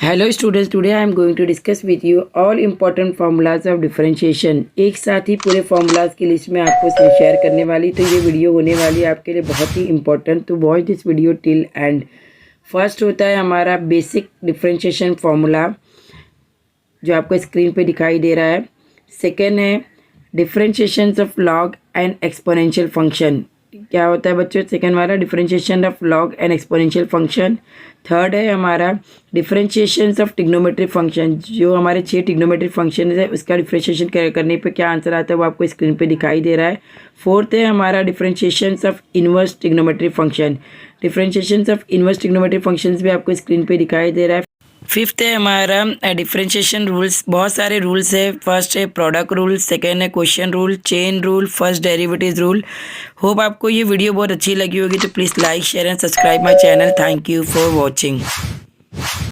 Hello students, today I am going to discuss with you all important formulas of differentiation। एक साथ ही पूरे formulas की list में आपको शेयर करने वाली, तो ये वीडियो होने वाली है आपके लिए बहुत ही इम्पोर्टेंट। तो watch this video till and. First होता है हमारा बेसिक डिफरेंशिएशन फार्मूला जो आपको स्क्रीन पे दिखाई दे रहा है। सेकेंड है differentiation of log and exponential function. क्या होता है बच्चों? सेकेंड वाला differentiation of log and exponential function. Third है हमारा डिफरेंशिएशन ऑफ ट्रिग्नोमेट्रिक फंक्शन। जो हमारे 6 ट्रिग्नोमेट्रिक फंक्शन है उसका डिफरेंशिएशन करने पे क्या आंसर आता है वो आपको स्क्रीन पे दिखाई दे रहा है। फोर्थ है हमारा differentiation of inverse trigonometric function. Differentiation of inverse trigonometric functions भी आपको स्क्रीन पे दिखाई दे रहा है। फिफ्थ है हमारा डिफरेंशिएशन रूल्स। बहुत सारे रूल्स है। फर्स्ट है प्रोडक्ट रूल, सेकेंड है question rule, chain rule, first derivative rule. Hope आपको ये वीडियो बहुत अच्छी लगी होगी, तो please like share and subscribe my channel. Thank you for watching.